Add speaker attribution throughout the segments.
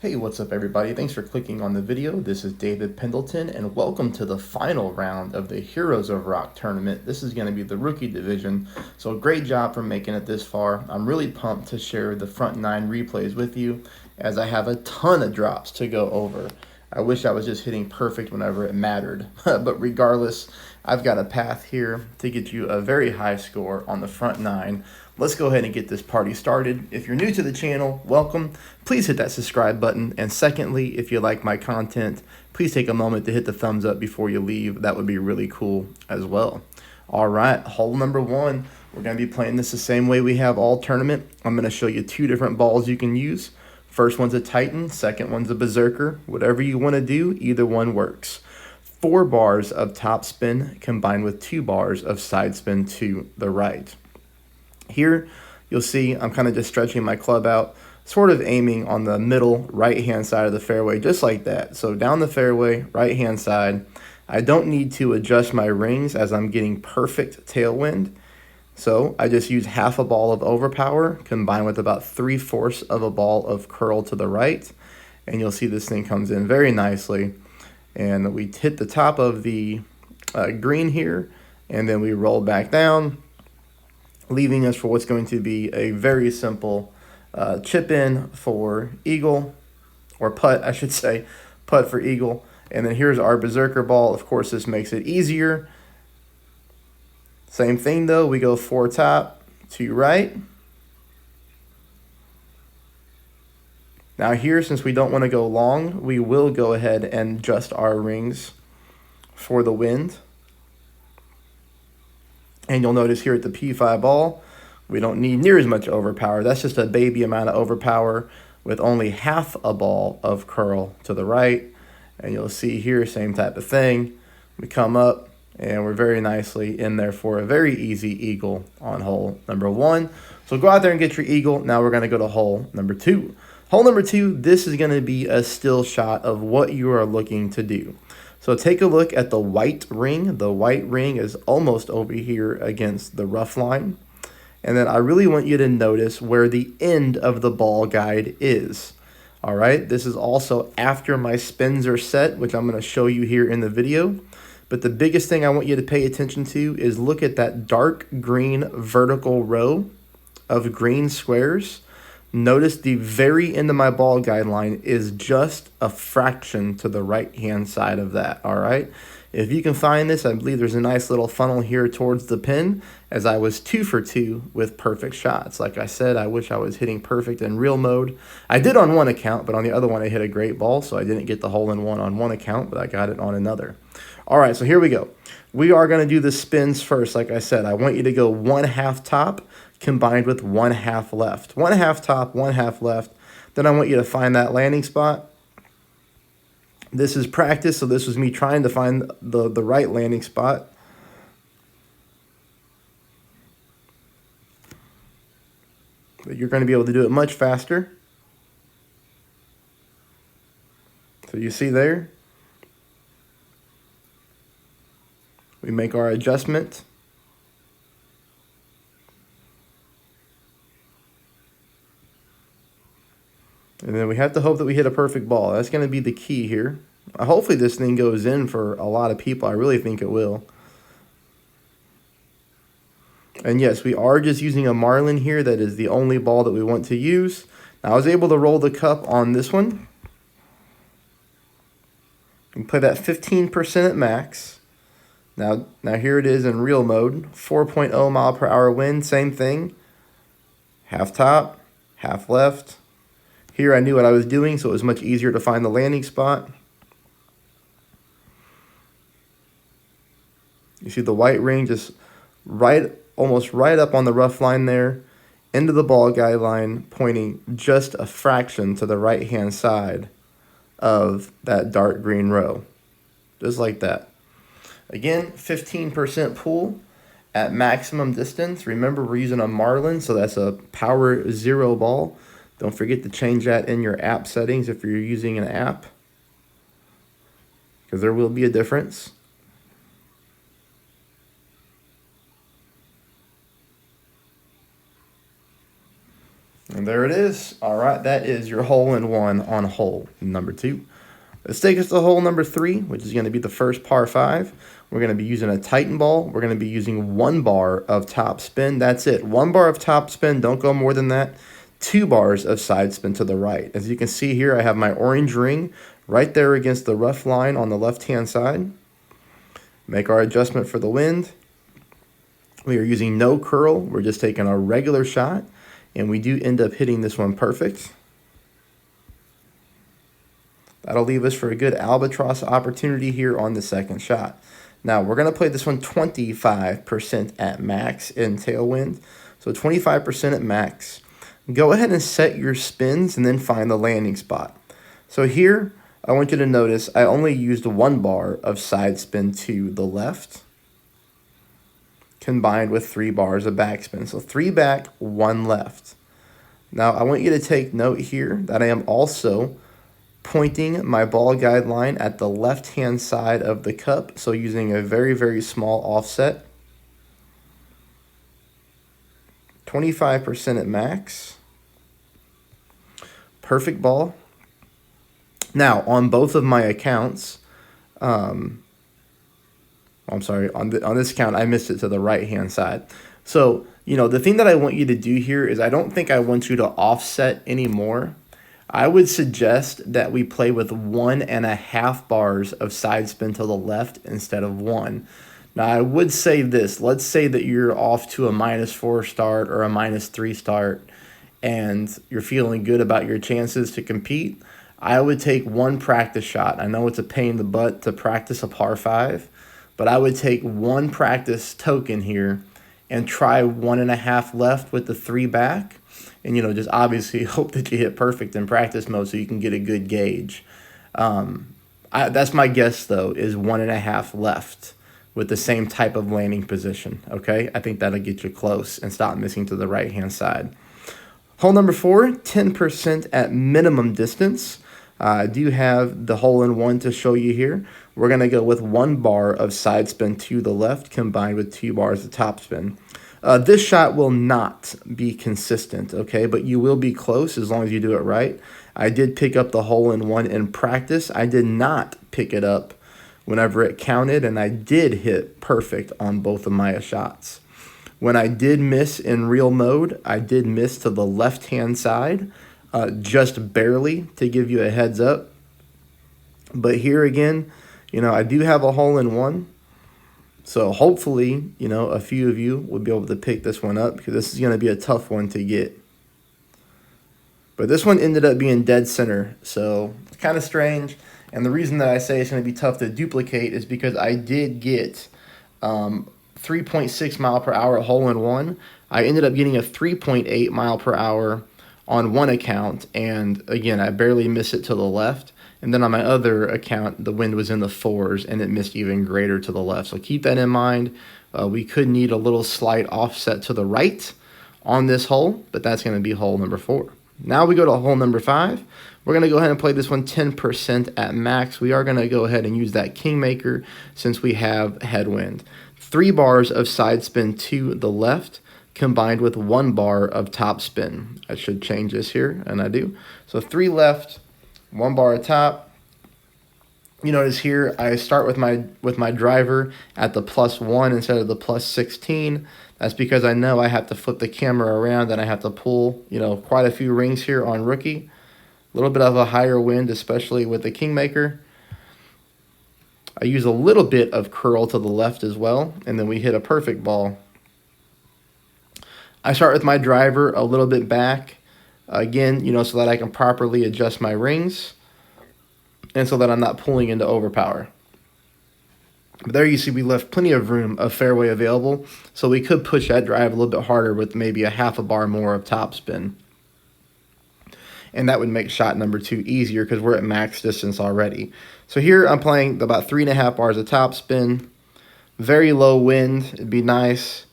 Speaker 1: Hey, what's up everybody? Thanks for clicking on the video. This is David Pendleton and welcome to the final round of the Heroes of Rock tournament. This is going to be the rookie division, so great job for making it this far. I'm really pumped to share the front 9 replays with you as I have a ton of drops to go over. I wish I was just hitting perfect whenever it mattered, but regardless, I've got a path here to get you a very high score on the front 9. Let's go ahead and get this party started. If you're new to the channel, welcome. Please hit that subscribe button. And secondly, if you like my content, please take a moment to hit the thumbs up before you leave. That would be really cool as well. All right, hole number 1. We're going to be playing this the same way we have all tournament. I'm going to show you 2 different balls you can use. First one's a Titan, second one's a Berserker. Whatever you want to do, either one works. 4 bars of top spin combined with 2 bars of side spin to the right. Here, you'll see I'm kind of just stretching my club out, sort of aiming on the middle right-hand side of the fairway, just like that. So down the fairway, right-hand side. I don't need to adjust my rings as I'm getting perfect tailwind. So I just use half a ball of overpower combined with about 3/4 of a ball of curl to the right. And you'll see this thing comes in very nicely. And we hit the top of the green here, and then we roll back down, leaving us for what's going to be a very simple chip in for eagle, or putt, I should say, putt for eagle. And then here's our Berserker ball. Of course, this makes it easier. Same thing though, we go 4 top, 2 right. Now here, since we don't want to go long, we will go ahead and adjust our rings for the wind. And you'll notice here at the P5 ball, we don't need near as much overpower. That's just a baby amount of overpower with only half a ball of curl to the right. And you'll see here, same type of thing. We come up and we're very nicely in there for a very easy eagle on hole number 1. So go out there and get your eagle. Now we're going to go to hole number 2. Hole number 2, this is going to be a still shot of what you are looking to do. So take a look at the white ring. The white ring is almost over here against the rough line. And then I really want you to notice where the end of the ball guide is. All right, this is also after my spins are set, which I'm going to show you here in the video. But the biggest thing I want you to pay attention to is look at that dark green vertical row of green squares. Notice the very end of my ball guideline is just a fraction to the right-hand side of that, all right? If you can find this, I believe there's a nice little funnel here towards the pin, as I was 2 for 2 with perfect shots. Like I said, I wish I was hitting perfect in real mode. I did on one account, but on the other one I hit a great ball, so I didn't get the hole-in-one on one account, but I got it on another. All right, so here we go. We are going to do the spins first. Like I said, I want you to go 1/2 top combined with 1/2 left. 1/2 top, 1/2 left. Then I want you to find that landing spot. This is practice, so this was me trying to find the right landing spot. But you're going to be able to do it much faster. So you see there, we make our adjustment. And then we have to hope that we hit a perfect ball. That's going to be the key here. Hopefully this thing goes in for a lot of people. I really think it will. And yes, we are just using a Marlin here. That is the only ball that we want to use. Now, I was able to roll the cup on this one. And play that 15% at max. Now here it is in real mode. 4.0 mile per hour wind, same thing. Half top, half left. Here I knew what I was doing, so it was much easier to find the landing spot. You see the white ring just almost right up on the rough line there, into the ball guideline, pointing just a fraction to the right-hand side of that dark green row. Just like that. Again, 15% pull at maximum distance. Remember, we're using a Marlin, so that's a power 0 ball. Don't forget to change that in your app settings if you're using an app, because there will be a difference. And there it is. All right, that is your hole-in-one on hole number 2. Let's take us to hole number 3, which is going to be the first par 5. We're going to be using a Titan ball. We're going to be using 1 bar of top spin. That's it. 1 bar of top spin. Don't go more than that. 2 bars of side spin to the right. As you can see here, I have my orange ring right there against the rough line on the left-hand side. Make our adjustment for the wind. We are using no curl. We're just taking a regular shot. And we do end up hitting this one perfect. That'll leave us for a good albatross opportunity here on the second shot. Now, we're going to play this one 25% at max in tailwind. So 25% at max. Go ahead and set your spins and then find the landing spot. So here, I want you to notice I only used 1 bar of side spin to the left, combined with 3 bars of backspin. So 3 back, 1 left. Now I want you to take note here that I am also pointing my ball guide line at the left-hand side of the cup, so using a very, very small offset. 25% at max. Perfect ball. Now, on both of my accounts, I'm sorry, on this count, I missed it to the right-hand side. So, you know, the thing that I want you to do here is I don't think I want you to offset anymore. I would suggest that we play with 1.5 bars of side spin to the left instead of 1. Now, I would say this. Let's say that you're off to a -4 start or a -3 start, and you're feeling good about your chances to compete. I would take 1 practice shot. I know it's a pain in the butt to practice a par 5, but I would take 1 practice token here and try 1.5 left with the 3 back. And, you know, just obviously hope that you hit perfect in practice mode so you can get a good gauge. That's my guess, though, is 1.5 left with the same type of landing position, okay? I think that'll get you close and stop missing to the right-hand side. Hole number 4, 10% at minimum distance. I do have the hole-in-one to show you here. We're going to go with 1 bar of side spin to the left combined with 2 bars of top spin. This shot will not be consistent, okay, but you will be close as long as you do it right. I did pick up the hole-in-one in practice. I did not pick it up whenever it counted, and I did hit perfect on both of my shots. When I did miss in real mode, I did miss to the left-hand side, just barely, to give you a heads up. But here again, you know, I do have a hole-in-one. So hopefully, you know, a few of you will be able to pick this one up because this is going to be a tough one to get. But this one ended up being dead center, so it's kind of strange. And the reason that I say it's going to be tough to duplicate is because I did get 3.6 mile per hour hole-in-one. I ended up getting a 3.8 mile per hour on one account, and again, I barely missed it to the left. And then on my other account, the wind was in the 4s, and it missed even greater to the left. So keep that in mind. We could need a little slight offset to the right on this hole, but that's going to be hole number 4. Now we go to hole number 5. We're going to go ahead and play this one 10% at max. We are going to go ahead and use that Kingmaker since we have headwind. 3 bars of side spin to the left combined with 1 bar of top spin. I should change this here, and I do. So 3 left, 1 bar of top. You notice here I start with my driver at the +1 instead of the +16. That's because I know I have to flip the camera around and I have to pull, you know, quite a few rings here on rookie. A little bit of a higher wind, especially with the Kingmaker. I use a little bit of curl to the left as well, and then we hit a perfect ball. I start with my driver a little bit back, again, you know, so that I can properly adjust my rings and so that I'm not pulling into overpower. But there you see we left plenty of room of fairway available, so we could push that drive a little bit harder with maybe a half a bar more of topspin. And that would make shot number 2 easier because we're at max distance already. So here I'm playing about 3.5 bars of topspin. Very low wind. It'd be nice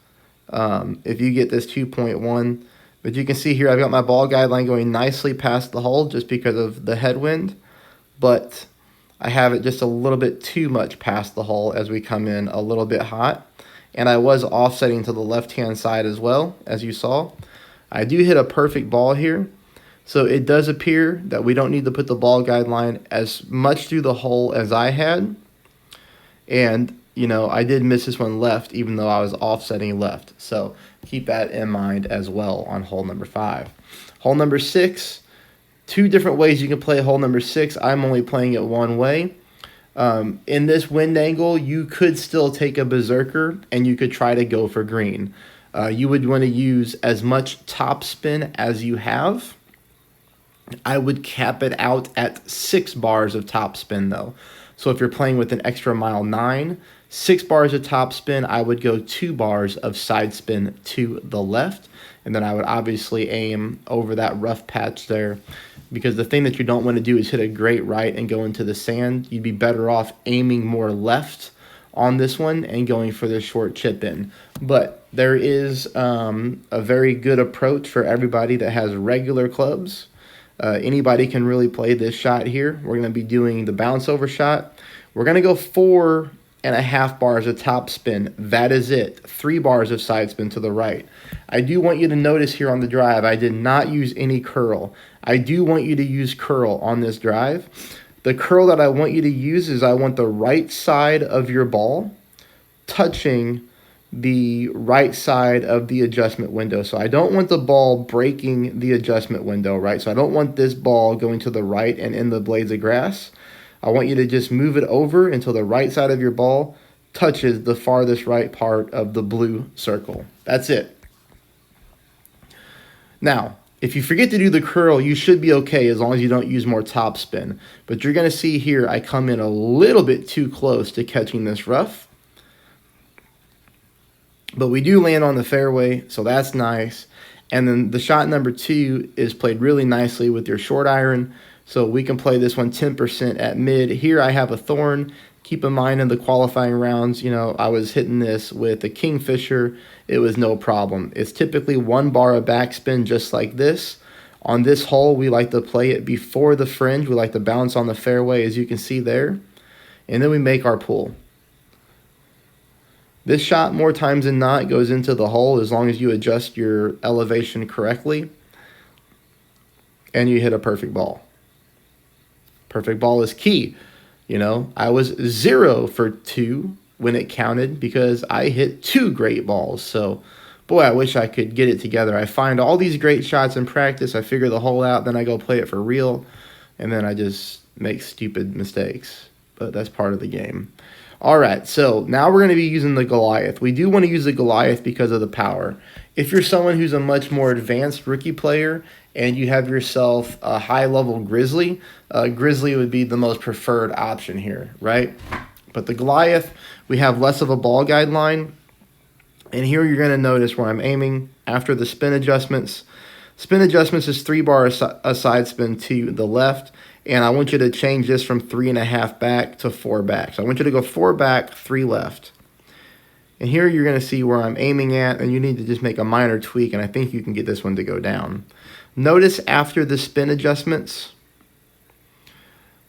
Speaker 1: if you get this 2.1. But you can see here I've got my ball guideline going nicely past the hole just because of the headwind. But I have it just a little bit too much past the hole as we come in a little bit hot. And I was offsetting to the left-hand side as well, as you saw. I do hit a perfect ball here. So it does appear that we don't need to put the ball guideline as much through the hole as I had. And, you know, I did miss this one left, even though I was offsetting left. So keep that in mind as well on hole number 5. Hole number 6, 2 different ways you can play hole number 6. I'm only playing it one way. In this wind angle, you could still take a berserker and you could try to go for green. You would want to use as much topspin as you have. I would cap it out at 6 bars of topspin though. So if you're playing with an extra mile 9, 6 bars of topspin, I would go 2 bars of side spin to the left. And then I would obviously aim over that rough patch there, because the thing that you don't want to do is hit a great right and go into the sand. You'd be better off aiming more left on this one and going for the short chip in. But there is a very good approach for everybody that has regular clubs. Anybody can really play this shot here. We're going to be doing the bounce over shot. We're going to go 4.5 bars of top spin. That is it. 3 bars of side spin to the right. I do want you to notice here on the drive, I did not use any curl. I do want you to use curl on this drive. The curl that I want you to use is I want the right side of your ball touching the right side of the adjustment window. So I don't want the ball breaking the adjustment window, right? So I don't want this ball going to the right and in the blades of grass. I want you to just move it over until the right side of your ball touches the farthest right part of the blue circle. That's it. Now, if you forget to do the curl, you should be okay as long as you don't use more topspin. But you're going to see here I come in a little bit too close to catching this rough. But we do land on the fairway, so that's nice. And then the shot number 2 is played really nicely with your short iron. So we can play this one 10% at mid. Here I have a thorn. Keep in mind in the qualifying rounds, you know, I was hitting this with a Kingfisher. It was no problem. It's typically 1 bar of backspin just like this. On this hole, we like to play it before the fringe. We like to bounce on the fairway, as you can see there. And then we make our pull. This shot, more times than not, goes into the hole as long as you adjust your elevation correctly and you hit a perfect ball. Perfect ball is key. You know, I was 0 for 2 when it counted because I hit 2 great balls. So, boy, I wish I could get it together. I find all these great shots in practice. I figure the hole out, then I go play it for real, and then I just make stupid mistakes. But that's part of the game. All right, so now we're going to be using the Goliath. We do want to use the Goliath because of the power. If you're someone who's a much more advanced rookie player and you have yourself a high-level Grizzly, Grizzly would be the most preferred option here, right? But the Goliath, we have less of a ball guideline. And here you're going to notice where I'm aiming after the spin adjustments. Spin adjustments is 3 bars a side spin to the left. And I want you to change this from 3.5 back to 4 back. So I want you to go 4 back, 3 left. And here you're going to see where I'm aiming at, and you need to just make a minor tweak, and I think you can get this one to go down. Notice after the spin adjustments,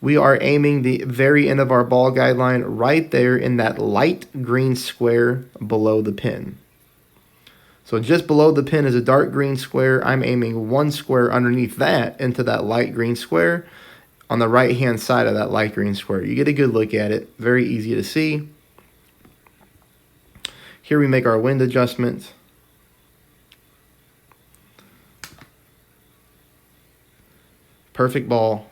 Speaker 1: we are aiming the very end of our ball guideline right there in that light green square below the pin. So just below the pin is a dark green square. I'm aiming 1 square underneath that into that light green square on the right-hand side of that light green square. You get a good look at it. Very easy to see. Here we make our wind adjustment. Perfect ball.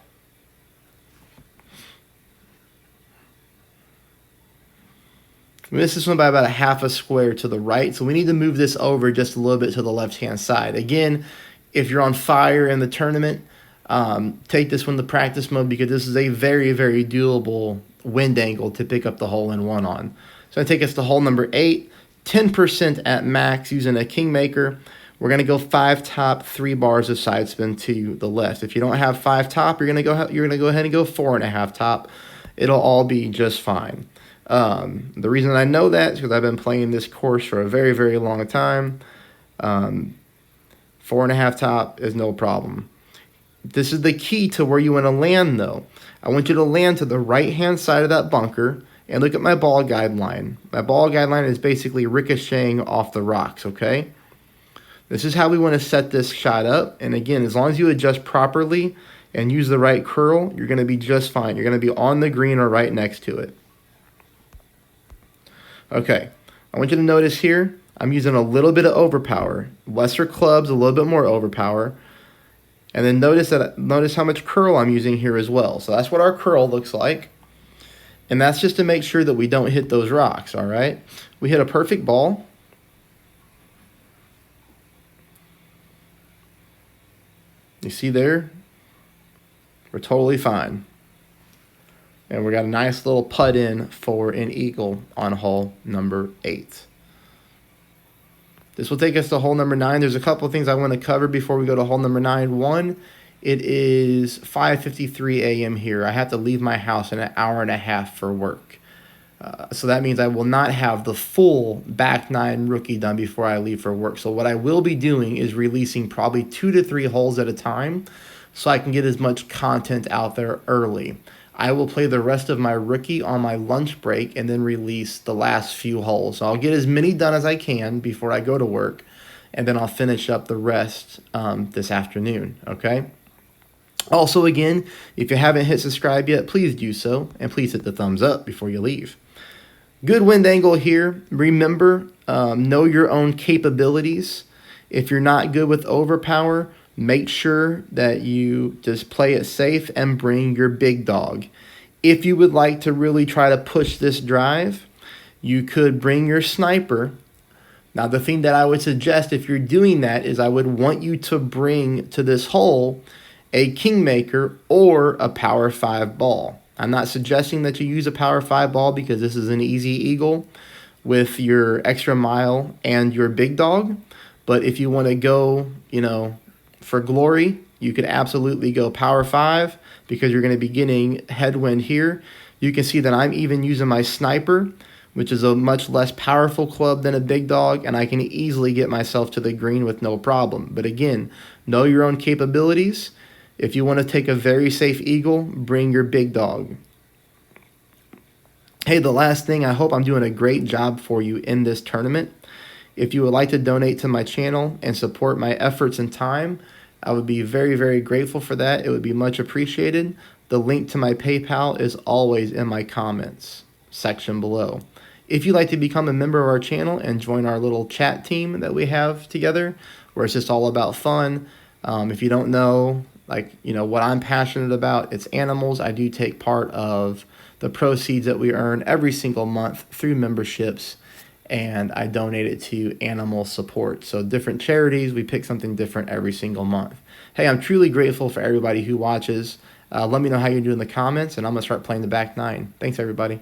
Speaker 1: We missed this one by about a half a square to the right, so we need to move this over just a little bit to the left-hand side. Again, if you're on fire in the tournament, take this one to practice mode because this is a very, very doable wind angle to pick up the hole-in-one on. So I take us to hole number 8, 10% at max using a Kingmaker. We're going to go 5 top, 3 bars of side spin to the left. If you don't have 5 top, you're going to go ahead and go 4.5 top. It'll all be just fine. The reason I know that is because I've been playing this course for a very, very long time. 4.5 top is no problem. This is the key to where you want to land, though. I want you to land to the right-hand side of that bunker and look at my ball guideline. My ball guideline is basically ricocheting off the rocks, okay? This is how we want to set this shot up. And again, as long as you adjust properly and use the right curl, you're going to be just fine. You're going to be on the green or right next to it. Okay, I want you to notice here, I'm using a little bit of overpower. Lesser clubs, a little bit more overpower. And then notice how much curl I'm using here as well. So that's what our curl looks like. And that's just to make sure that we don't hit those rocks, all right? We hit a perfect ball. You see there? We're totally fine. And we got a nice little putt in for an eagle on hole number 8. This will take us to hole number 9. There's a couple of things I want to cover before we go to hole number 9. One, it is 5:53 a.m. here. I have to leave my house in an hour and a half for work. So that means I will not have the full back 9 rookie done before I leave for work. So what I will be doing is releasing probably 2 to 3 holes at a time so I can get as much content out there early. I will play the rest of my rookie on my lunch break and then release the last few holes. So I'll get as many done as I can before I go to work, and then I'll finish up the rest this afternoon, okay? Also, again, if you haven't hit subscribe yet, please do so, and please hit the thumbs up before you leave. Good wind angle here. Remember, know your own capabilities. If you're not good with overpower, make sure that you just play it safe and bring your big dog. If you would like to really try to push this drive, you could bring your sniper. Now, the thing that I would suggest if you're doing that is I would want you to bring to this hole a Kingmaker or a Power 5 ball. I'm not suggesting that you use a Power 5 ball because this is an easy eagle with your extra mile and your big dog. But if you want to go, for glory, you could absolutely go Power 5 because you're going to be getting headwind here. You can see that I'm even using my sniper, which is a much less powerful club than a big dog, and I can easily get myself to the green with no problem. But again, know your own capabilities. If you want to take a very safe eagle, bring your big dog. Hey, the last thing, I hope I'm doing a great job for you in this tournament. If you would like to donate to my channel and support my efforts and time, I would be very, very grateful for that. It would be much appreciated. The link to my PayPal is always in my comments section below. If you'd like to become a member of our channel and join our little chat team that we have together, where it's just all about fun. If you don't know, what I'm passionate about, it's animals. I do take part of the proceeds that we earn every single month through memberships, and I donate it to animal support. So different charities, we pick something different every single month. Hey, I'm truly grateful for everybody who watches. Let me know how you're doing in the comments, and I'm going to start playing the back 9. Thanks, everybody.